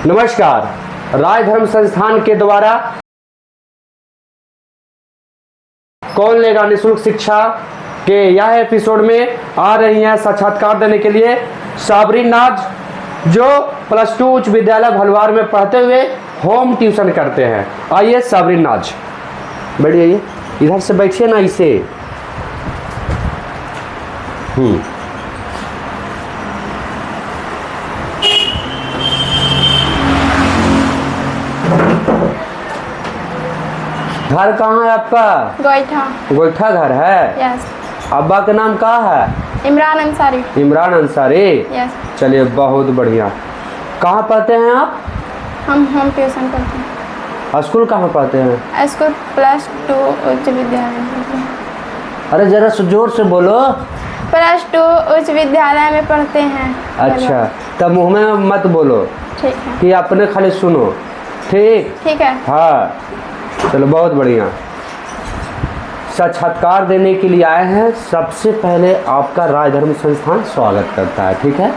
नमस्कार। राय धर्म संस्थान के द्वारा कौन लेगा निःशुल्क शिक्षा के यह एपिसोड में आ रही हैं साक्षात्कार देने के लिए साबरीन नाज, जो +2 उच्च विद्यालय भलवार में पढ़ते हुए होम ट्यूशन करते हैं। आइए साबरीन नाज, बैठिए, इधर से बैठिए ना, इसे घर कहाँ है आपका? गोईठा। गोईठा घर है? यस। अब्बा का नाम क्या है? इमरान अंसारी। इमरान अंसारी? यस। चलिए, बहुत बढ़िया। कहाँ पढ़ते हैं आप? हम होम ट्यूशन करते हैं। स्कूल कहाँ पढ़ते हैं? स्कूल +2 उच्च विद्यालय में। अरे जरा जोर से बोलो। +2 उच्च विद्यालय में पढ़ते हैं। अच्छा, तब मुँह में मत बोलो, ठीक है, कि अपने खाली सुनो। ठीक ठीक है। हाँ, चलो, बहुत बढ़िया। साक्षात्कार देने के लिए आए हैं। सबसे पहले आपका राय धर्म संस्थान स्वागत करता है। ठीक है,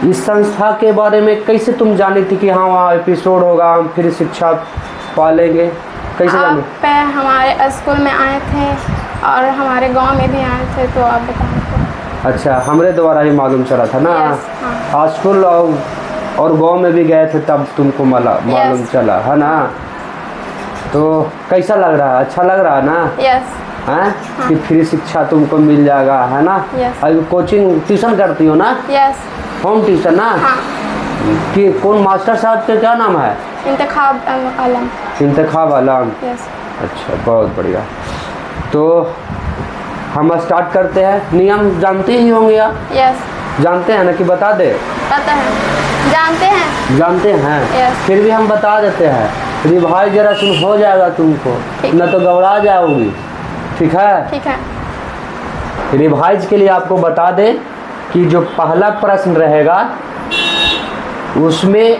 इस संस्था के बारे में कैसे तुम जानी थी कि हाँ वहाँ एपिसोड होगा, हम फिर शिक्षा पालेंगे? कैसे जाने? आप हमारे स्कूल में आए थे और हमारे गांव में भी आए थे, तो आप बताएं। अच्छा, हमारे द्वारा ही मालूम चला था ना? हाँ। स्कूल और गांव में भी गए थे, तब तुमको मालूम चला है ना? तो कैसा लग रहा है? अच्छा लग रहा है ना? यस। हैं कि फ्री शिक्षा तुमको मिल जाएगा, है ना? यस। अभी कोचिंग ट्यूशन करती हो ना? यस। होम ट्यूशन ना? हाँ। कि कौन मास्टर साहब का क्या नाम है? इंतखाब आलम। इंतखाब आलम? यस। अच्छा, बहुत बढ़िया। तो हम स्टार्ट करते हैं। नियम जानते ही होंगे आप? यस। जानते हैं ना कि बता दे? पता है, जानते हैं। जानते हैं? यस। फिर भी हम बता देते हैं, रिवाइज जरा सुन हो जाएगा तुमको, न तो घबरा जाओगी। ठीक है? ठीक है। रिवाइज के लिए आपको बता दें कि जो पहला प्रश्न रहेगा उसमें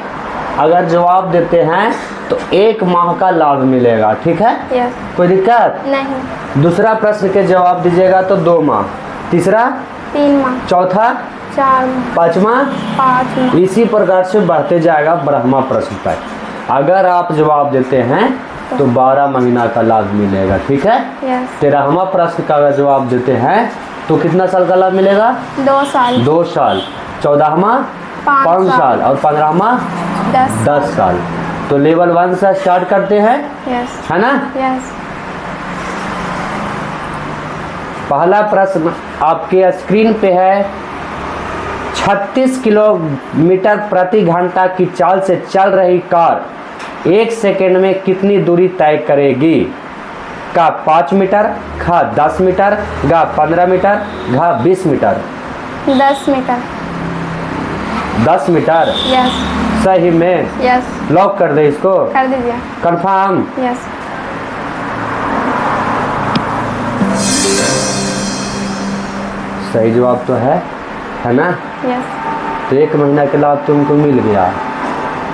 अगर जवाब देते हैं तो 1 माह का लाभ मिलेगा। ठीक है? यस। कोई दिक्कत नहीं। दूसरा प्रश्न के जवाब दीजिएगा तो 2 माह, तीसरा 3 माह, चौथा 4 माह, पाँचवा 5 माह। इसी प्रकार से बढ़ते जाएगा ब्रह्मा प्रश्न तक। अगर आप जवाब देते हैं तो 12 महीना का लाभ मिलेगा। ठीक है? यस। 13वां प्रश्न का अगर जवाब देते हैं तो कितना साल का लाभ मिलेगा? 2 साल। 2 साल। 14वां 5 साल और 15वां 10 साल। तो लेवल 1 से स्टार्ट करते हैं। यस। है ना? यस। पहला प्रश्न आपके स्क्रीन पे है। 36 किलोमीटर प्रति घंटा की चाल से चल रही कार 1 सेकेंड में कितनी दूरी तय करेगी? का 5 मीटर, खा 10 मीटर, गा 15 मीटर, घा 20 मीटर। 10 मीटर। 10 मीटर? यस। सही में? यस। लॉक कर दे इसको? कर दीजिए। कंफर्म? यस। सही जवाब तो है ना? यस। तो 1 महीना के लाभ तुमको मिल गया,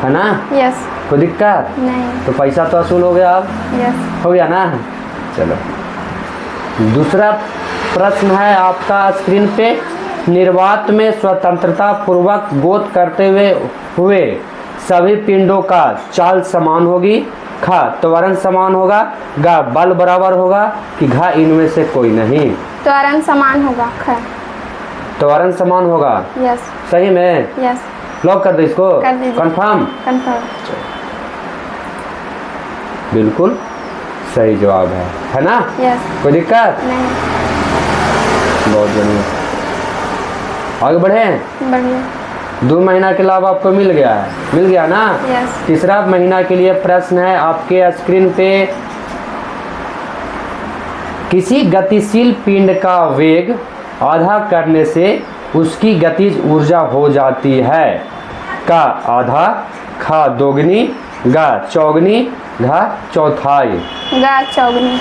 है ना? यस। कोई दिक्कत नहीं। तो पैसा तो वसूल हो गया। अब यस। हो गया ना? चलो, दूसरा प्रश्न है आपका स्क्रीन पे। निर्वात में स्वतंत्रता पूर्वक गोत करते हुए सभी पिंडों का चाल समान होगी। खा त्वरण समान होगा, गा बल बराबर होगा, कि घा इनमें से कोई नहीं। त्वरण समान होगा। ख त्वरण समान होगा? यस। सही में? यस। लॉक कर दो इसको? कर दीजिए। कंफर्म? कंफर्म। बिल्कुल सही जवाब है ना? यस। कोई दिक्कत नहीं। बहुत बढ़िया, आगे बढ़े। बढ़िया। 2 महीना के लाभ आपको मिल गया है, मिल गया ना? यस। तीसरा महीना के लिए प्रश्न है आपके स्क्रीन पे। किसी गतिशील पिंड का वेग आधा करने से उसकी गतिज ऊर्जा हो जाती है। का आधा, खा दोगुनी, गा चौगुनी, घा चौथाई। गा चौगुनी।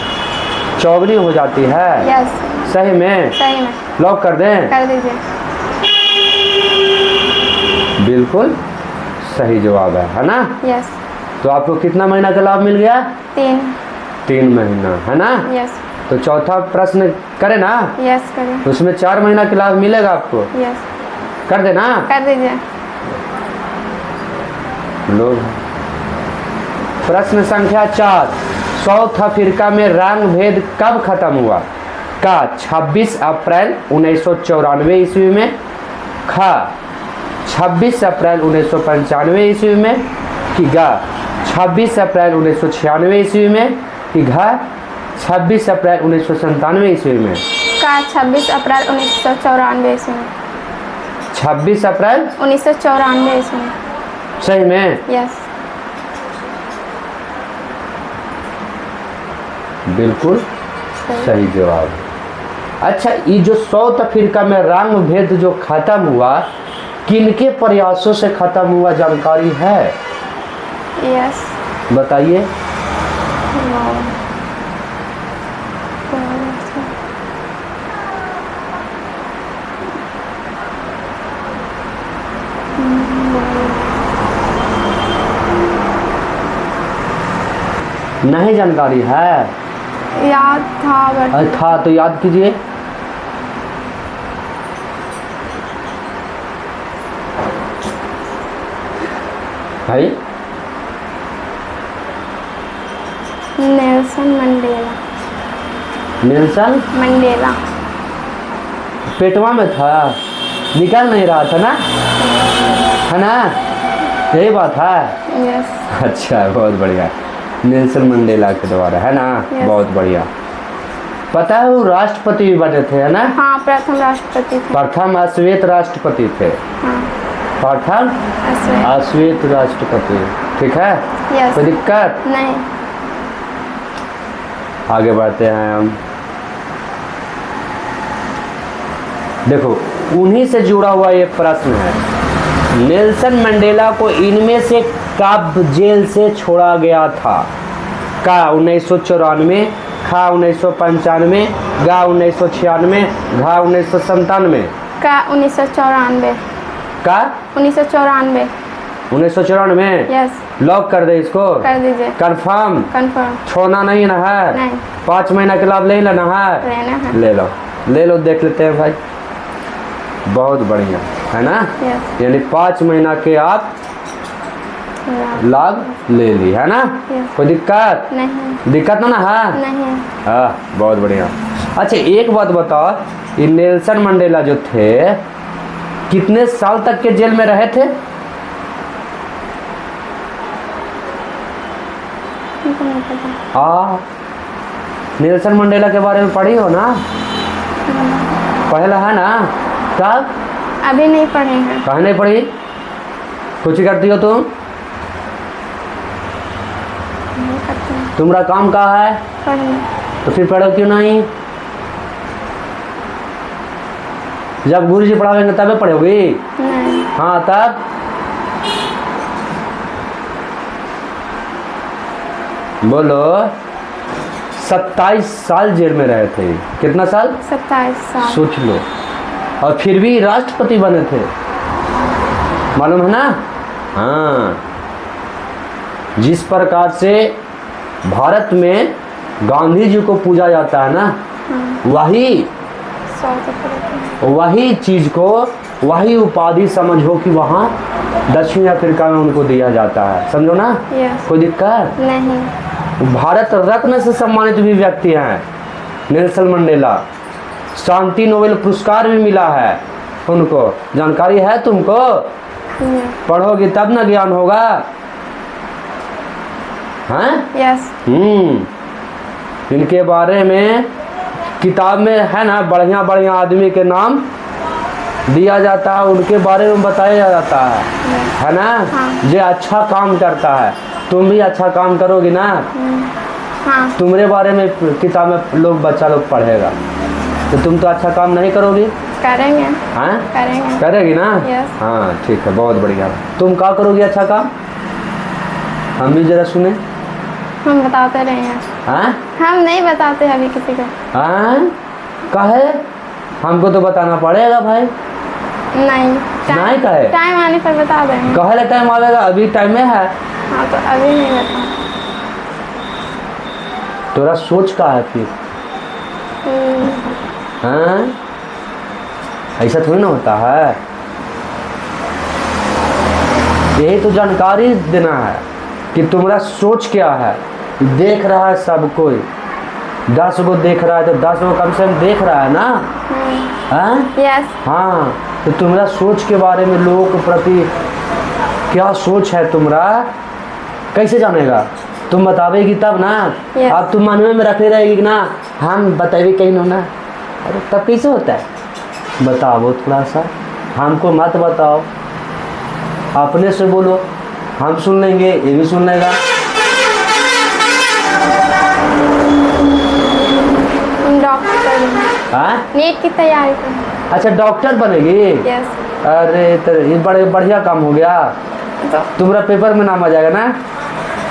चौगुनी हो जाती है? यस। सही में? सही में। लॉक कर दें? कर दीजिए। बिल्कुल सही जवाब है ना? यस। तो आपको कितना महीना का लाभ मिल गया? 3 महीना, है ना? यस। तो चौथा प्रश्न करे ना? यस करें। उसमें 4 महीना का लाभ मिलेगा आपको। यस। कर देना? कर दीजिए। लोग हैं। प्रश्न संख्या 4, साउथ अफ्रीका में रंग भेद कब खत्म हुआ? का 26 अप्रैल 1994 ईस्वी में, खा 26 अप्रैल 1995 ईस्वी में, कि गा 26 अप्रैल 1996 ईस्वी में, कि घा 26 अप्रैल 1997 ईस्वी में। का 26 अप्रैल 1994 ईस्वी में। 26 अप्रैल 1994 ईस्वी में। सही में? यस। बिल्कुल सही जवाब। अच्छा, ये जो साउथ अफ्रीका में रंग भेद जो खत्म हुआ, किनके प्रयासों से खत्म हुआ जानकारी है? यस। बताइए। नहीं जानकारी है? याद था बट अरे था तो याद कीजिए। भाई नेल्सन मंडेला। Nelson Mandela. पेटवा में था, निकल नहीं रहा था ना, है ना? यही बात है। यस। अच्छा, बहुत बढ़िया। नेल्सन मंडेला के द्वारा, है ना? Yes. बहुत बढ़िया। पता है वो राष्ट्रपति भी बने थे, है ना? हाँ, प्रथम राष्ट्रपति थे। प्रथम अश्वेत राष्ट्रपति थे। हाँ। प्रथम अश्वेत। अश्वेत राष्ट्रपति, ठीक है? यस। कोई दिक्कत नहीं। आगे बढ़ते हैं हम। देखो, उन्हीं से जुड़ा हुआ ये प्रश्न है। नेल्सन मंडेला को इनमें से कब जेल से छोड़ा गया था? का 1994, खा 1995, गा 1996, घा 1997। का 1994। का 1994। 1994। यस। लॉक कर दे इसको। कर दीजिए। कंफर्म? कंफर्म। छोड़ना नहीं ना है? नहीं। 5 महीना के लाभ ले लेना है? रहना है। ले लो, ले लो, देख लेते हैं भाई। बहुत बढ़िया, है ना? यस। यानी 5 महीना के आप लाभ ले ली, है ना? यस। कोई दिक्कत? नहीं। दिक्कत ना है? नहीं। हाँ, बहुत बढ़िया। अच्छा, एक बात बताओ, ये नेल्सन मंडेला जो थे कितने साल तक के जेल में रहे थे? मुझे नहीं पता। हाँ, नेल्सन मंडेला के बारे में पढ़ी हो ना? पढ़ेला है ना? कब? अभी नहीं पढ़े हैं। कहाँ नहीं पढ़ी? कुछ ही करती हो तुम? नहीं करते हैं। तुम्हारा काम कहाँ है? पढ़ने। तो फिर पढ़ो क्यों नहीं? जब गुरु जी पढ़ावेंगे तबे पढ़ोगी? नहीं। हाँ, तब बोलो। 27 साल जेल में रहे थे। कितना साल? 27 साल। सोच लो। और फिर भी राष्ट्रपति बने थे, मालूम है ना? हाँ। जिस प्रकार से भारत में गांधी जी को पूजा जाता है ना, वही चीज को, वही उपाधि समझो कि वहाँ दक्षिण अफ्रीका में उनको दिया जाता है, समझो ना? यस। कोई दिक्कत नहीं। भारत रत्न से सम्मानित भी व्यक्ति हैं नेल्सन मंडेला। शांति नोबेल पुरस्कार भी मिला है उनको। जानकारी है तुमको? पढ़ोगी तब ना ज्ञान होगा, हैं? यस। इनके बारे में किताब में है ना, बढ़िया बढ़िया आदमी के नाम दिया जाता है, उनके बारे में बताया जाता है ना? हाँ। जो अच्छा काम करता है। तुम भी अच्छा काम करोगी ना? हाँ। तुम्हारे बारे में किताब में लोग, बच्चा लोग पढ़ेगा, तो तुम तो अच्छा काम नहीं करोगी? करेंगे। हाँ, करेंगे। करेगी ना? यस। हाँ, ठीक है, बहुत बढ़िया। तुम क्या करोगी अच्छा काम? हम भी जरा सुने। हम बताते रहे हैं। हाँ? हम नहीं बताते अभी किसी को। हाँ? काहे? हमको तो बताना पड़ेगा भाई। नहीं काहे? टाइम आने पर बता देंगे। काहे ला टाइम आवेगा? अभी टाइम में है। हाँ, तो अभी नहीं बता। तोरा सोच का है फिर? हाँ? ऐसा थोड़ी ना होता है। यही तो जानकारी देना है कि तुम्हारा सोच क्या है। देख रहा है सब कोई, 10 गो देख रहा है तो 10 गो कम से कम देख रहा है ना। यस। हाँ, तो तुम्हारा सोच के बारे में, लोगों के प्रति क्या सोच है तुम्हारा, कैसे जानेगा? तुम बतावेगी तब ना। Yes. अब तुम मनवे में रखे रहेगी ना, हम बतावे कहीं ना, अरे तब कैसे होता है? बताओ थोड़ा सा, हमको मत बताओ, अपने से बोलो, हम सुन लेंगे, ये भी सुन लेगा। डॉक्टर। हाँ, नीट की तैयारी कर। अच्छा डॉक्टर बनेगी? यस। अरे तो ये बड़े बढ़िया काम हो गया, तो तुम्हारा पेपर में नाम आ जाएगा ना।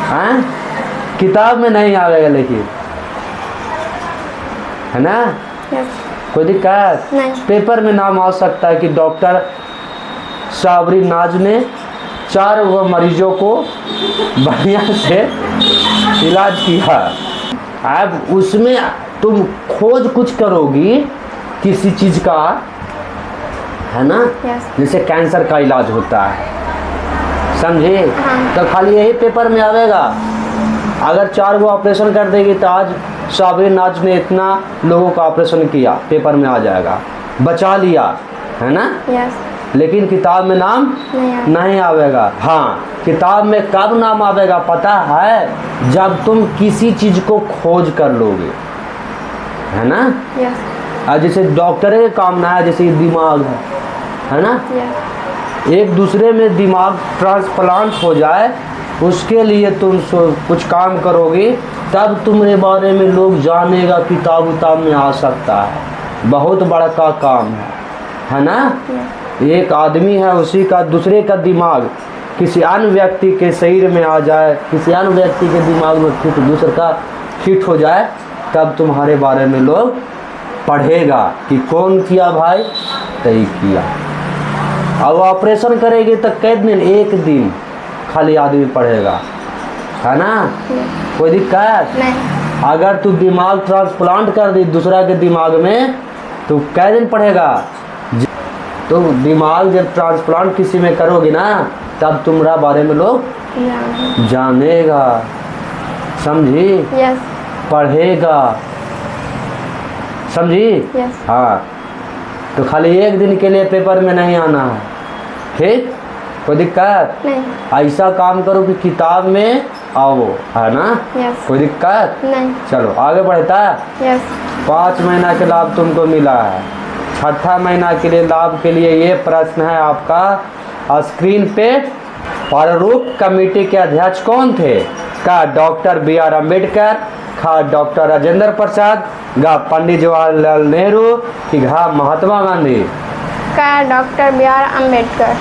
हाँ, किताब में नहीं आएगा लेकिन, है ना? यस। कोई दिक्कत नहीं। पेपर में नाम आ सकता है कि डॉक्टर साबरी नाज ने 4 मरीजों को बढ़िया से इलाज किया। अब उसमें तुम खोज कुछ करोगी किसी चीज़ का, है ना? यस। जैसे कैंसर का इलाज होता है, समझे? हाँ। तो खाली यही पेपर में आवेगा। अगर 4 गो ऑपरेशन कर देगी तो आज साबरी नाज ने इतना लोगों का ऑपरेशन किया, पेपर में आ जाएगा, बचा लिया, है ना? यस। लेकिन किताब में नाम नहीं आवेगा। हाँ, किताब में कब नाम आवेगा पता है? जब तुम किसी चीज़ को खोज कर लोगे, है ना? यस। और जैसे डॉक्टर के काम ना है, जैसे दिमाग है ना? यस। एक दूसरे में दिमाग ट्रांसप्लांट हो जाए, उसके लिए तुम कुछ काम करोगे, तब तुम्हारे बारे में लोग जानेगा, किताब उताब में आ सकता है। बहुत बड़ा का काम है ना? एक आदमी है, उसी का दूसरे का दिमाग किसी अन्य व्यक्ति के शरीर में आ जाए, किसी अन्य व्यक्ति के दिमाग में फिट, दूसरे का फिट हो जाए, तब तुम्हारे बारे में लोग पढ़ेगा कि कौन किया भाई, तय किया। अब ऑपरेशन करेगी तो कै दिन? 1 दिन खाली आदमी पढ़ेगा, है ना? कोई दिक्कत नहीं। अगर तू दिमाग ट्रांसप्लांट कर दी दूसरा के दिमाग में तो कै दिन पढ़ेगा? तो दिमाग जब ट्रांसप्लांट किसी में करोगे ना, तब तुम्हारा बारे में लोग जानेगा, समझी? यस। पढ़ेगा, समझी? यस। हाँ, तो खाली 1 दिन के लिए पेपर में नहीं आना है, ठीक? कोई दिक्कत नहीं। ऐसा काम करो कि किताब में आओ, है ना? यस। कोई दिक्कत नहीं। चलो आगे बढ़ता है। यस। 5 महीना के लाभ तुमको मिला है। 6ठा महीना के लिए लाभ के लिए ये प्रश्न है आपका स्क्रीन पे। प्रारूप कमेटी के अध्यक्ष कौन थे? का डॉक्टर BR अम्बेडकर, खा डॉक्टर राजेंद्र प्रसाद, गा पंडित जवाहरलाल नेहरू, कि घा महात्मा गांधी? का doctor BR Ambedkar.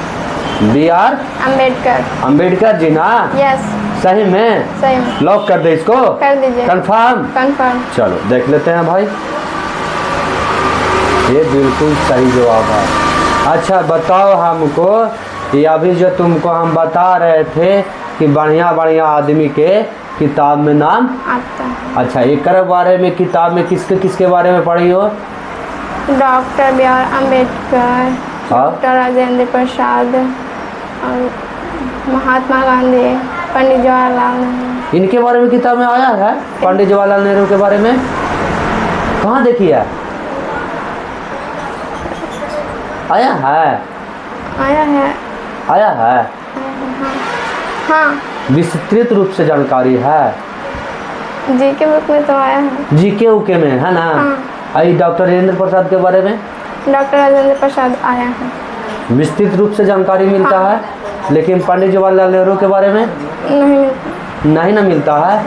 BR Ambedkar. Ambedkar ji ना? यस। सही में? सही में। लॉक कर दे इसको, कर दीजिए। कंफर्म? कंफर्म। चलो देख लेते हैं भाई, ये बिल्कुल सही जवाब है। अच्छा बताओ हमको, ये अभी जो तुमको हम बता रहे थे कि बढ़िया बढ़िया आदमी के किताब में नाम आता है। अच्छा, एक बारे में किताब में किसके किसके बारे में पढ़ी हो? डॉक्टर BR अम्बेडकर, हाँ। डॉक्टर राजेंद्र प्रसाद और महात्मा गांधी, पंडित जवाहरलाल नेहरू। इनके बारे में किताब में आया है? पंडित जवाहरलाल नेहरू के बारे में कहाँ देखी है? आया है? आया है। आया है? हाँ। विस्तृत रूप से जानकारी है, जीके बुक में तो आया है। जीके उके में है ना? हाँ। आई डॉक्टर राजेंद्र प्रसाद के बारे में डॉक्टर राजेंद्र प्रसाद आया है। विस्तृत रूप से जानकारी मिलता हाँ। है, लेकिन पंडित जवाहरलाल नेहरू के बारे में नहीं ना मिलता है।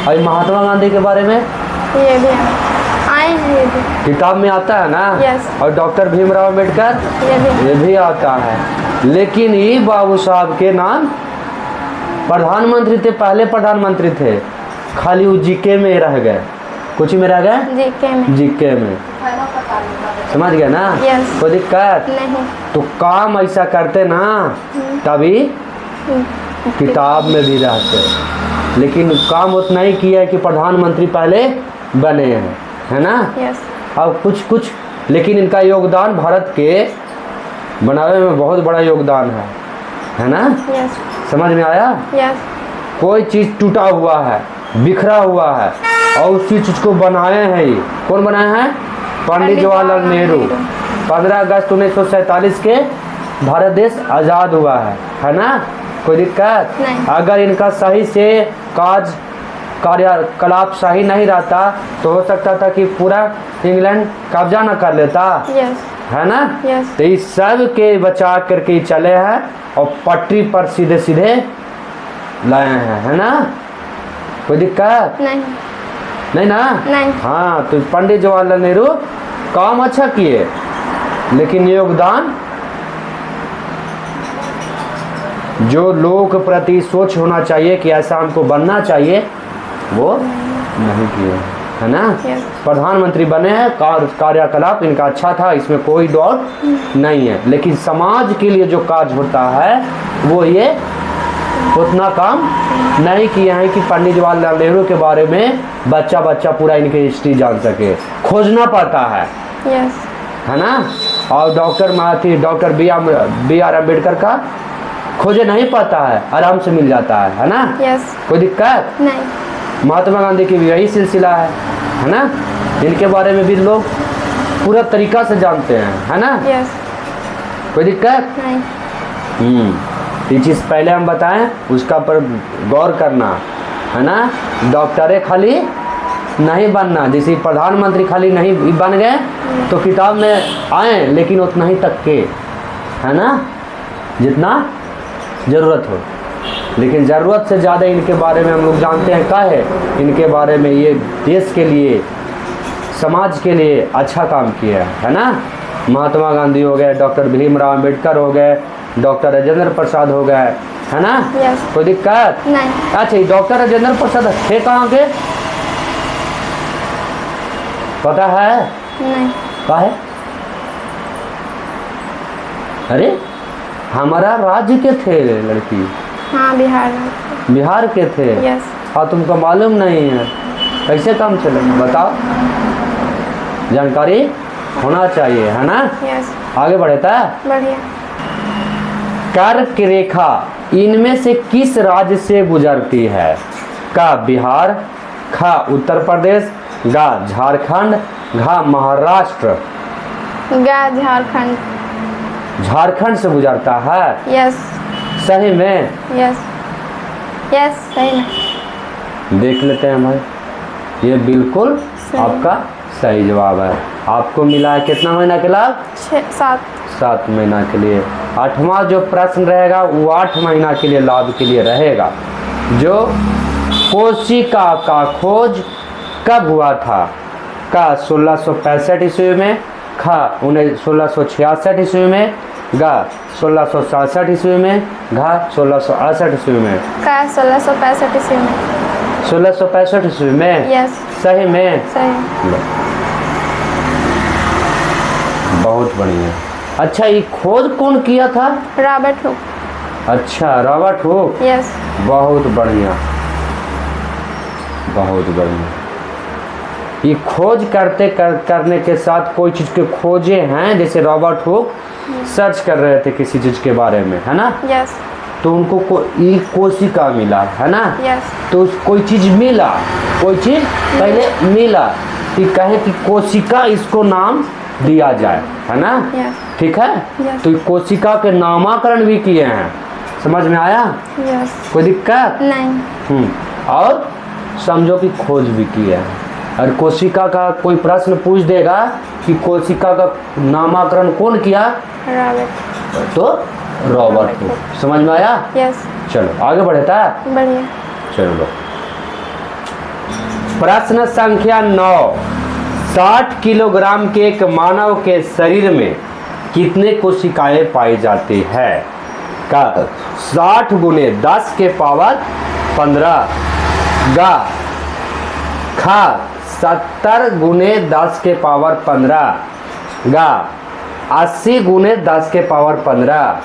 और महात्मा गांधी के बारे में ये भी आए हैं, ये भी किताब में आता है ना? यस। और डॉक्टर भीमराव अम्बेडकर ये भी आता है, लेकिन ये बाबू साहब के नाम प्रधानमंत्री थे, पहले प्रधानमंत्री थे, खाली वो जीके में रह गए, कुछ में रह गए, जीके में समझ गया ना? यस। कोई दिक्कत नहीं। तो काम ऐसा करते ना तभी किताब में भी रहते, लेकिन काम उतना ही किया है कि प्रधानमंत्री पहले बने हैं, है ना? यस। अब कुछ लेकिन इनका योगदान भारत के बनावे में बहुत बड़ा योगदान है, है ना? यस समझ में आया? यस कोई चीज़ टूटा हुआ है, बिखरा हुआ है और उसी चीज़ को बनाए हैं। ये कौन बनाए हैं? पंडित जवाहरलाल नेहरू। 15 अगस्त 1947 के भारत देश आज़ाद हुआ है ना? कोई दिक्कत नहीं। अगर इनका सही से कार्यकलाप सही नहीं रहता तो हो सकता था कि पूरा इंग्लैंड कब्जा न कर लेता, यस है ना? यस तो इस सब के बचा करके ही चले हैं और पटरी पर सीधे सीधे लाए हैं, है ना? कोई दिक्कत नहीं नहीं ना? नहीं हाँ, तो पंडित जवाहरलाल नेहरू काम अच्छा किए, लेकिन योगदान जो लोगों के प्रति सोच होना चाहिए कि ऐसा हमको बनना चाहिए, वो नहीं किए, है ना? यस प्रधानमंत्री बने हैं, कार्यकलाप इनका अच्छा था, इसमें कोई डाउट नहीं है, लेकिन समाज के लिए जो कार्य होता है वो ये उतना काम नहीं किए हैं कि पंडित जवाहरलाल नेहरू के बारे में बच्चा बच्चा पूरा इनकी हिस्ट्री जान सके। खोजना पड़ता है यस है ना? और डॉक्टर बी आर अम्बेडकर का खोजे नहीं पाता है, आराम से मिल जाता है ना? यस कोई दिक्कत? नहीं महात्मा गांधी की भी यही सिलसिला है ना? इनके बारे में भी लोग पूरा तरीका से जानते हैं, है ना? यस कोई दिक्कत? नहीं ये चीज़ पहले हम बताएं, उसका पर गौर करना, है ना? डॉक्टरे खाली नहीं बनना, जैसे प्रधानमंत्री खाली नहीं बन गए तो किताब में आए, लेकिन उतना ही तक के, है ना? जितना ज़रूरत हो, लेकिन ज़रूरत से ज़्यादा इनके बारे में हम लोग जानते हैं। क्या है इनके बारे में? ये देश के लिए, समाज के लिए अच्छा काम किया है ना? महात्मा गांधी हो गए, डॉक्टर भीमराव अम्बेडकर हो गए, डॉक्टर राजेंद्र प्रसाद हो गए, है ना? यस कोई दिक्कत? नहीं अच्छा, डॉक्टर राजेंद्र प्रसाद थे कहाँ के? पता है? नहीं कहाँ है? अरे हमारा राज्य के थे लड़की, हाँ बिहार में बिहार के थे। यस हाँ, तुमको मालूम नहीं है, कैसे काम चलेगा बताओ? जानकारी होना चाहिए, है ना? यस आगे बढ़े था। बढ़िया कर्क रेखा इनमें से किस राज्य से गुजरती है? का बिहार, खा उत्तर प्रदेश, गा झारखंड, घा महाराष्ट्र। गा झारखंड झारखंड से गुजरता है? यस सही में? यस यस सही में देख लेते हैं भाई, ये बिल्कुल सही। आपका सही जवाब है। आपको मिला है कितना महीना के लाभ? 7 महीना के लिए। 8वां जो प्रश्न रहेगा वो 8 महीना के लिए लाभ के लिए रहेगा। जो कोशिका का खोज कब हुआ था? का 1665 ईस्वी में, खा 1666 ईस्वी में, गा 1667 ईस्वी में, घा 1668 ईस्वी में। का 1665 ईस्वी में 1665 ईस्वी में? यस सही में? सही लो। बहुत बढ़िया। अच्छा, ये खोज कौन किया था? रॉबर्ट हुक अच्छा, रॉबर्ट हुक। यस बहुत बढ़िया, बहुत बढ़िया। ये खोज करने के साथ कोई चीज़ के खोजे हैं, जैसे रॉबर्ट हुक सर्च कर रहे थे किसी चीज़ के बारे में, है ना? यस तो उनको ये कोशिका मिला, है ना? यस तो कोई चीज़ मिला, कोई चीज़ पहले मिला कि कहे कि कोशिका इसको नाम दिया जाए, है ना? यस ठीक है? यस तो कोशिका के नामाकरण भी किए हैं। समझ में आया? यस कोई दिक्कत? नहीं और समझो कि खोज भी किया है। और कोशिका का कोई प्रश्न पूछ देगा कि कोशिका का नामाकरण कौन किया, रॉबर्ट तो रॉबर्ट हुक। समझ में आया? यस चलो आगे बढ़े था। बढ़िया चलो प्रश्न संख्या 9। 60 किलोग्राम के एक मानव के शरीर में कितने कोशिकाएं पाई जाती है? का 60 गुने 10 के पावर 15, गा खा 70 गुने 10 के पावर 15, गा 80 गुने 10 के पावर 15,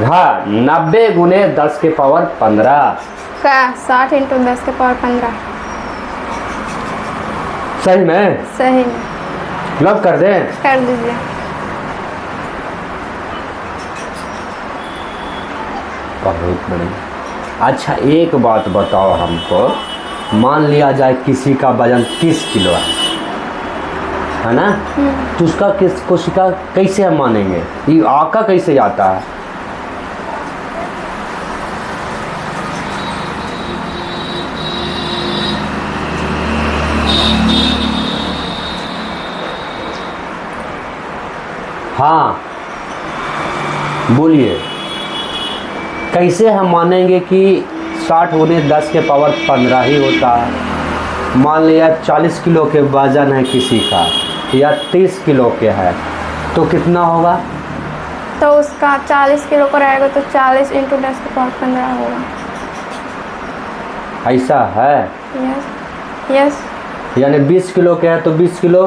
घा 90 गुने 10 के पावर 15। का 60 × 10 के पावर 15। सही में? सही में लॉक कर दें? कर दीजिए। बहुत बढ़िया। अच्छा एक बात बताओ हमको, मान लिया जाए किसी का वजन 30 किलो है ना, तो उसका कोशिका कैसे हम मानेंगे, ये आका कैसे जाता है? हाँ बोलिए, कैसे हम मानेंगे कि 60 गुने 10 के पावर 15 ही होता है? मान लिया 40 किलो के वजन है किसी का या 30 किलो के है, तो कितना होगा? तो उसका 40 किलो का रहेगा तो 40 × 10 के पावर 15 होगा। ऐसा है? Yes yes. यानी 20 किलो के है तो 20 किलो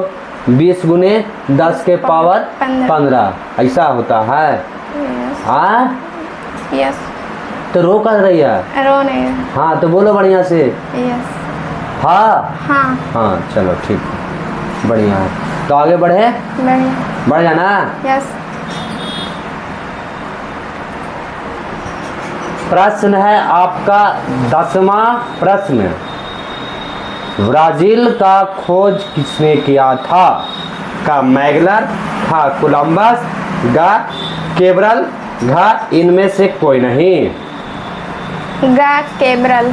20 गुने 10 के पावर 15 ऐसा होता है? यस हाँ यस। तो रो कर रही है? रो नहीं है। हाँ तो बोलो बढ़िया से। यस। हाँ हाँ हाँ चलो ठीक है, बढ़िया है। तो आगे बढ़े, बढ़िया। बढ़ जाना। यस। प्रश्न है आपका 10वां प्रश्न, ब्राजील का खोज किसने किया था? का मैगलर, था कोलंबस, गा केब्रल, घा इनमें से कोई नहीं। गा केब्रल।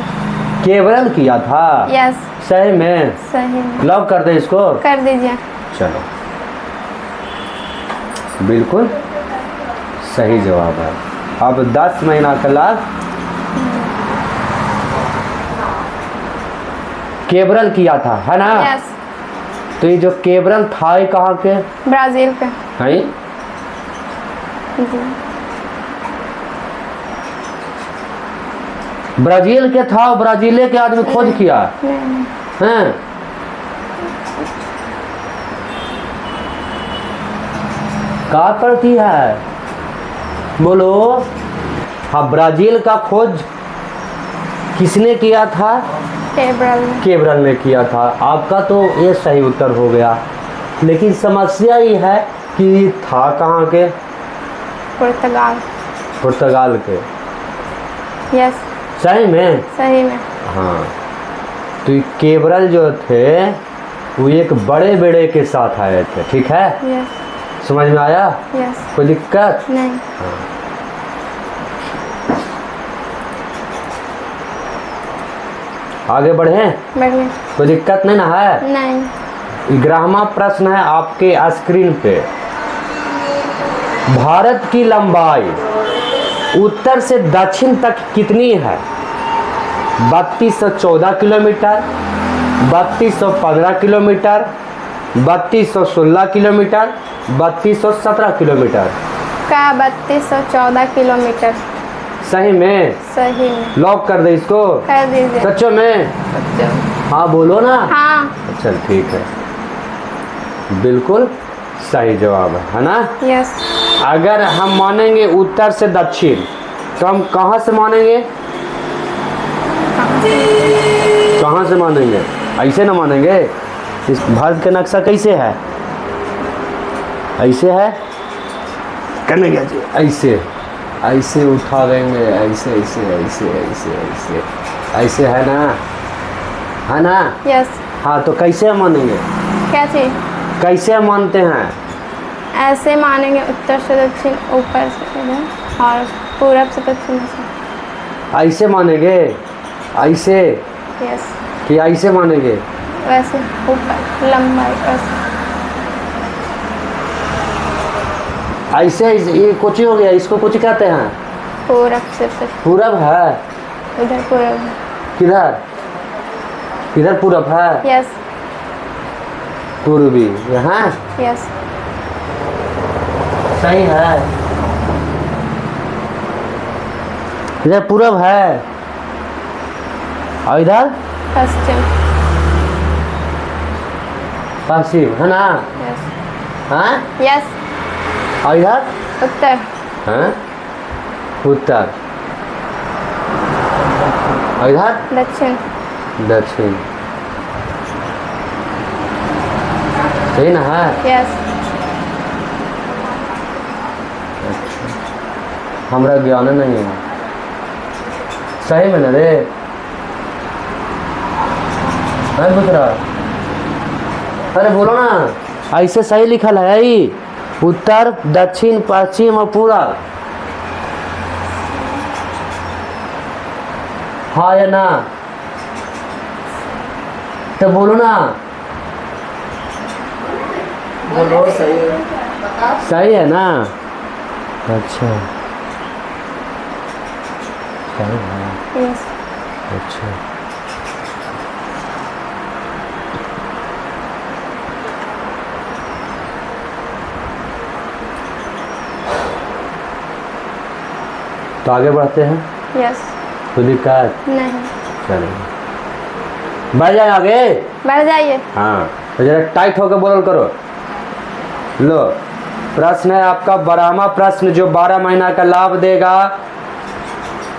केब्रल किया था? यस। सही में? सही में। लॉक कर दे इसको? कर दीजिए। चलो बिल्कुल सही जवाब है। अब 10 महीना का लाभ केब्रल किया था है ना? यस। तो ये जो केब्रल था ये कहाँ के? ब्राज़ील के। हैं? जी। ब्राजील के था, ब्राजीले के आदमी खोज किया नहीं। हैं? कहाँ पड़ती है बोलो? हाँ ब्राजील का खोज किसने किया था? केब्रल में। केब्रल ने किया था। आपका तो ये सही उत्तर हो गया, लेकिन समस्या ये है कि था कहाँ के? पुर्तगाल। पुर्तगाल के। यस। सही में? सही में। हाँ तो ये केब्रल जो थे वो एक बड़े बेड़े के साथ आए थे, ठीक है? यस। समझ में आया? यस। कोई दिक्कत? नहीं। आगे बढ़े? बढ़िया। कोई दिक्कत नहीं ना है? नहीं। 11वां प्रश्न है आपके स्क्रीन पे, भारत की लंबाई उत्तर से दक्षिण तक कितनी है? 3214 किलोमीटर, 3215 किलोमीटर, 3216 किलोमीटर, 3217 किलोमीटर। का 3214 किलोमीटर। सही में? सही में। लॉक कर दे इसको? कर दीजिए। सच्चो में? अच्छा। हाँ बोलो ना। हाँ। चल ठीक है, बिल्कुल सही जवाब है ना? यस। अगर हम मानेंगे उत्तर से दक्षिण तो हम कहाँ से मानेंगे? कहाँ से मानेंगे? ऐसे ना मानेंगे। इस भारत का नक्शा कैसे है? ऐसे है? करने क्या चाहिए? ऐसे ऐसे उठा देंगे, ऐसे ऐसे ऐसे ऐसे ऐसे ऐसे है ना? है ना? यस। हाँ तो कैसे मानेंगे? क्या चीज़? कैसे मानते हैं? ऐसे मानेंगे, उत्तर से दक्षिण, ऊपर से इधर और पूरब से पश्चिम से। ऐसे मानेंगे? ऐसे यस। कि ऐसे मानेंगे? वैसे ऊपर लंबाई वैसे। ऐसे ये कुछ हो गया, इसको कुछ कहते हैं? पूरब से पश्चिम। पूरब है? उधर पूरब है। किधर? किधर पूरब है? यस। पूर्वी यहाँ? यस। सही है, इधर पूरब है और इधर पश्चिम। पश्चिम है ना? यस। हाँ? यस। और इधर उत्तर। हाँ? उत्तर। और इधर दक्षिण। दक्षिण। सही ना है? यस। हमरा ज्ञान नहीं है। सही में ना रे? नहीं पूछ रहा? अरे बोलो ना, ऐसे सही लिखल है ही, उत्तर दक्षिण पश्चिम और पूरब। हाँ या ना? तो बोलो ना। बोलो सही है। सही है ना? अच्छा सही है। यस। अच्छा तो आगे बढ़ते हैं। यस। कोई दिक्कत? नहीं। चलिए बढ़ जाए आगे। बढ़ जाइए। हाँ तो जरा टाइट होकर बोल करो। लो प्रश्न है आपका 12वां प्रश्न जो 12 महीना का लाभ देगा।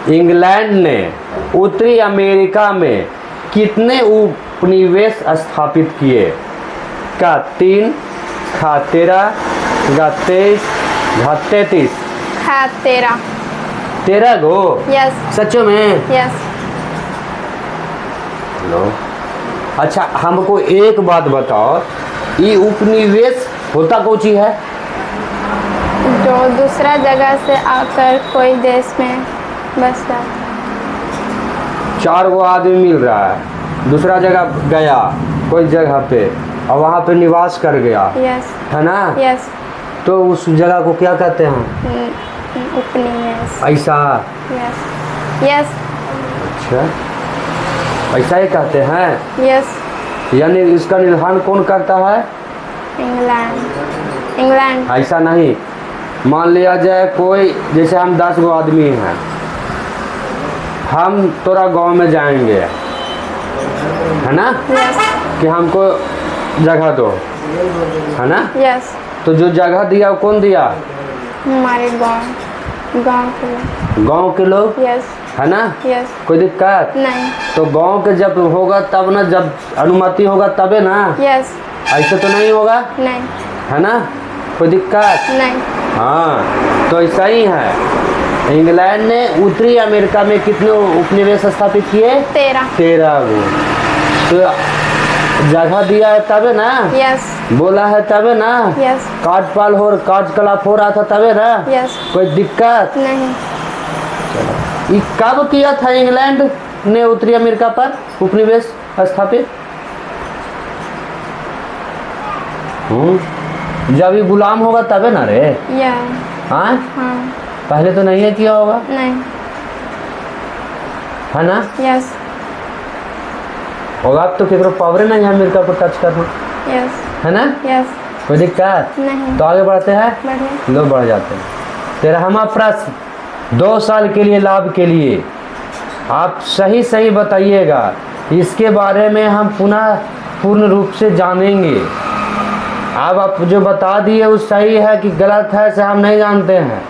इंग्लैंड ने उत्तरी अमेरिका में कितने उपनिवेश स्थापित किए? का 3, खा 13, गा 23, घा 33। खा 13। 13 गो? यस। सच्चों में? यस। लो अच्छा हमको एक बात बताओ, ये उपनिवेश होता कौन चीज है? जो दूसरा जगह से आकर कोई देश में बस जाता। 4 गो आदमी मिल रहा है, दूसरा जगह गया कोई जगह पे और वहाँ पे निवास कर गया, यस। है ना? यस। तो उस जगह को क्या कहते हैं? उपनिवेश। ऐसा? यस। यस। अच्छा ऐसा ही कहते हैं? यस। यानी इसका निर्धारण कौन करता है? इंग्लैंड। इंग्लैंड। ऐसा नहीं, मान लिया जाए कोई, जैसे हम 10 गो आदमी हैं, हम तोरा गांव में जाएंगे, है ना? यस। कि हमको जगह दो, है ना? यस। तो जो जगह दिया वो कौन दिया? हमारे गांव के लोग। गांव के लोग, यस। है ना? यस। कोई दिक्कत? नहीं। तो गांव के जब होगा तब ना, जब अनुमति होगा तबे ना। यस। ऐसे तो नहीं होगा, नहीं। है ना? कोई दिक्कत? नहीं। हाँ तो ऐसा ही है। इंग्लैंड ने उत्तरी अमेरिका में कितने उपनिवेश स्थापित किए? 13। 13 गो। तो जगह दिया है तबे ना, यस। बोला है तबे ना, यस। कार्यपाल हो कार्यकलाप हो रहा था तबे ना। यस। कोई दिक्कत? नहीं। ये कब किया था इंग्लैंड ने उत्तरी अमेरिका पर उपनिवेश स्थापित? जब ये गुलाम होगा तबे ना रे। या। हाँ हाँ। पहले तो नहीं है किया होगा, नहीं। है ना? यस। होगा अब तो केकरो पावर नहीं है अमेरिका को टच करना, यस। है ना? यस। कोई दिक्कत? नहीं। तो आगे बढ़ते हैं। बढ़िया। लोग बढ़ जाते हैं। 13वां प्रश्न 2 साल के लिए लाभ के लिए आप सही सही बताइएगा, इसके बारे में हम पुनः पूर्ण रूप से जानेंगे। अब आप जो बता दिए वो सही है कि गलत है से हम नहीं जानते हैं,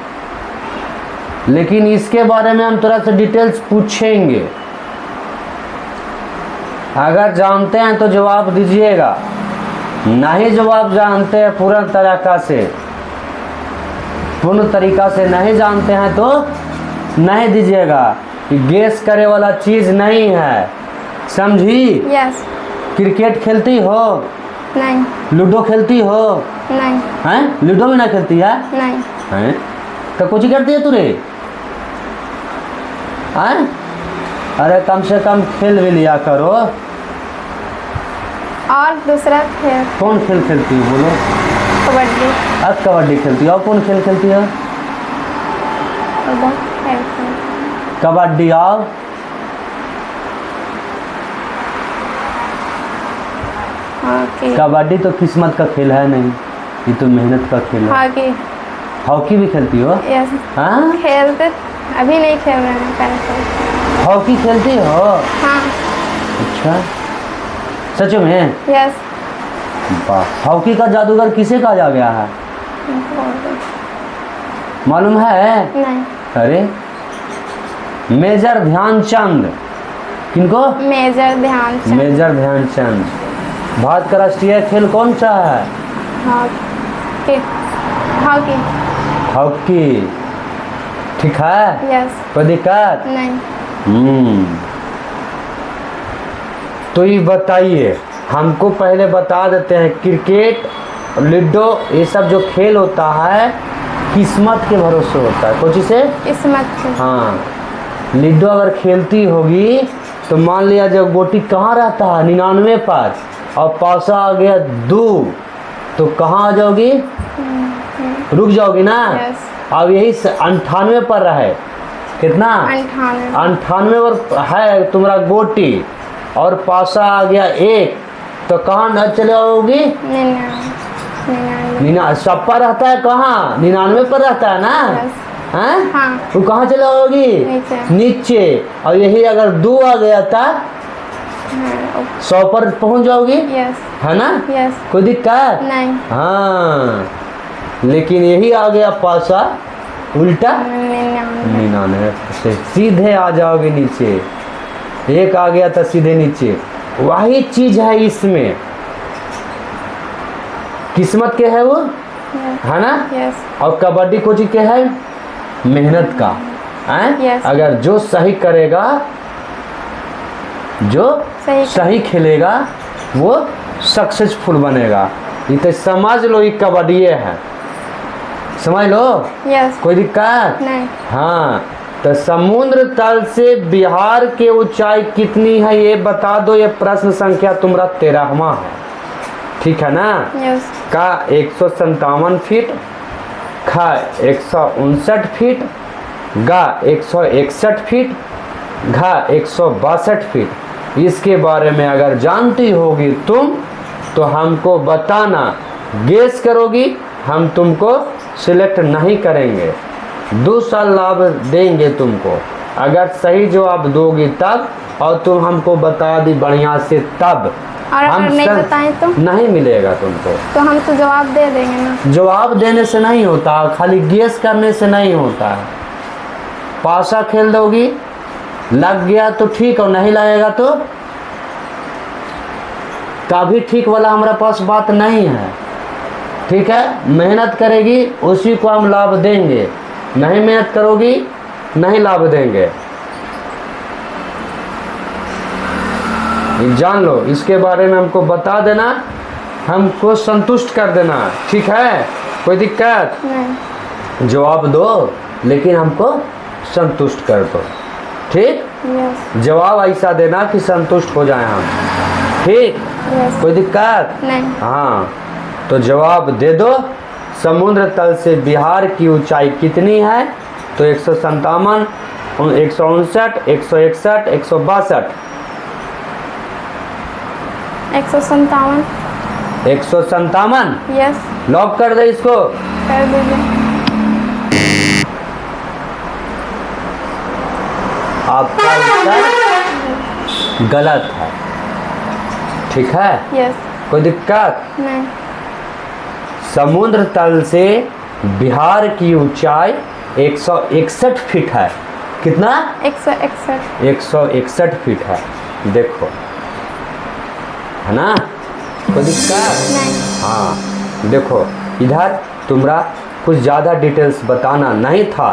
लेकिन इसके बारे में हम थोड़ा सा डिटेल्स पूछेंगे। अगर जानते हैं तो जवाब दीजिएगा, नहीं जवाब जानते हैं पूर्ण तरीका से नहीं जानते हैं तो नहीं दीजिएगा। कि गेस करे वाला चीज़ नहीं है, समझी? यस। क्रिकेट खेलती हो? नहीं। लूडो खेलती हो? नहीं। हैं? लूडो भी ना खेलती है? नहीं। हैं? तो कुछ करती है तू रे? हैं? अरे कम से कम खेल भी लिया करो। और दूसरा खेल? कौन खेल खेलती हो बोलो? कबड्डी। अब कबड्डी खेलती हो? और कौन खेल खेलती हो? बहुत खेलते हैं। कबड्डी और हॉकी। कबड्डी तो किस्मत का खेल है नहीं, ये तो मेहनत का खेल है। हॉकी। हॉकी भी खेलती हो? यस। हाँ खेलते, अभी नहीं खेल रहे हैं, पहले खेलते। हॉकी खेलती हो? हाँ। अच्छा सच में? यस। वाह, हॉकी का जादूगर किसे कहा गया है मालूम है? नहीं। अरे मेजर ध्यानचंद। किनको? मेजर ध्यानचंद। मेजर ध्यानचंद। भारत का राष्ट्रीय खेल कौन सा है? हॉकी। हॉकी। हॉकी। ठीक है? यस। कोई दिक्कत? नहीं। तो ये बताइए, हमको पहले बता देते हैं, क्रिकेट, लूडो, ये सब जो खेल होता है किस्मत के भरोसे होता है। कुछ से किस्मत से। हाँ, लूडो अगर खेलती होगी तो मान लिया जब गोटी कहाँ रहता है 99 पर और पासा आ गया 2, तो कहाँ आ जाओगी? रुक जाओगी ना। यस। अब यही 98 पर रहे, कितना? 98 पर है तुम्हारा गोटी और पासा आ गया 1, तो कहाँ न चले आओगी? 99 सब पर रहता है, कहाँ? 99 पर रहता है ना। हैं? हाँ। तो कहाँ चले आओगी? नीचे। और यही अगर 2 आ गया था 100 पर पहुंच जाओगी। यस। है ना। यस। कोई दिक्कत नहीं। हाँ, लेकिन यही आ गया पासा उल्टा 99 से सीधे आ जाओगे नीचे। 1 आ गया था सीधे नीचे। वही चीज है इसमें, किस्मत के है वो, है ना। यस। और कबड्डी को चीज के है? मेहनत का है। Yes. अगर जो सही करेगा, जो सही खेलेगा वो सक्सेसफुल बनेगा। ये तो समझ लो, ये कबड्डी है, समझ लो। यस। कोई दिक्कत नहीं। हाँ, तो समुद्र तल से बिहार की ऊंचाई कितनी है ये बता दो। ये प्रश्न संख्या तुम्हारा 13वां है, ठीक है ना। यस। का 157 फीट, खा 159 फीट, गा 161 फीट, घा 162 फीट। इसके बारे में अगर जानती होगी तुम तो हमको बताना, गेस करोगी हम तुमको सिलेक्ट नहीं करेंगे, 2 साल लाभ देंगे तुमको अगर सही जवाब दोगी तब, और तुम हमको बता दी बढ़िया से तब। और हम अगर नहीं बताएं तो नहीं मिलेगा तुमको। तो हम तो जवाब दे देंगे ना। जवाब देने से नहीं होता, खाली गेस करने से नहीं होता है। पासा खेल दोगी, लग गया तो ठीक, और नहीं लगेगा तो कभी ठीक वाला हमारे पास बात नहीं है, ठीक है। मेहनत करेगी उसी को हम लाभ देंगे, नहीं मेहनत करोगी नहीं लाभ देंगे। जान लो, इसके बारे में हमको बता देना, हमको संतुष्ट कर देना, ठीक है। कोई दिक्कत नहीं। जवाब दो लेकिन हमको संतुष्ट कर दो, ठीक। यस। जवाब ऐसा देना कि संतुष्ट हो जाए हम, ठीक। यस। कोई दिक्कत नहीं। हाँ, तो जवाब दे दो। समुद्र तल से बिहार की ऊंचाई कितनी है? तो 157, 159, 161, 162। 157। 157 यस। लॉक कर दे इसको। कर दीजिए। आपका उत्तर गलत है, ठीक है। यस। कोई दिक्कत नहीं। समुद्र तल से बिहार की ऊंचाई 161 फीट है। कितना? 161। 161 फीट है, देखो, है ना। कोई दिक्कत नहीं। हाँ, देखो इधर तुम्हारा कुछ ज़्यादा डिटेल्स बताना नहीं था,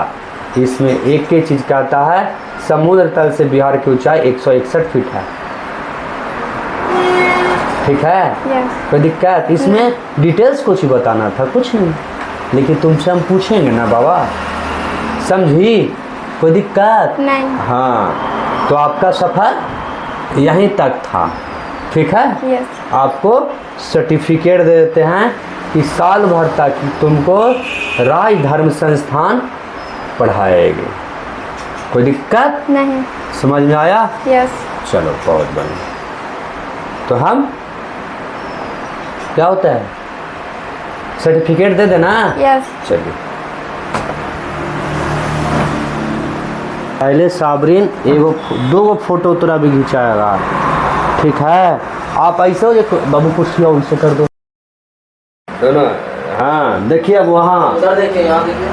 इसमें एक ही चीज़ कहता है समुद्र तल से बिहार की ऊंचाई 161 फीट है, ठीक है। यस। कोई दिक्कत? इसमें डिटेल्स कुछ ही बताना था, कुछ नहीं, लेकिन तुमसे हम पूछेंगे ना बाबा, समझी। कोई दिक्कत नहीं। हाँ, तो आपका सफ़र यहीं तक था, ठीक है। यस। आपको सर्टिफिकेट दे देते हैं कि साल भर तक तुमको राज धर्म संस्थान पढ़ाएगी। कोई दिक्कत नहीं। समझ में आया? यस। चलो बहुत बढ़िया। तो हम क्या होता है, सर्टिफिकेट दे देना। यस। चलिए, पहले साबरीन एगो 2 फोटो तोरा भी खिंचाएगा, ठीक है। आप ऐसे हो जो बाबू कुर्सी हो उनसे कर दो दोनों। हाँ देखिए, अब वहाँ उधर देखिए, यहाँ देखिए।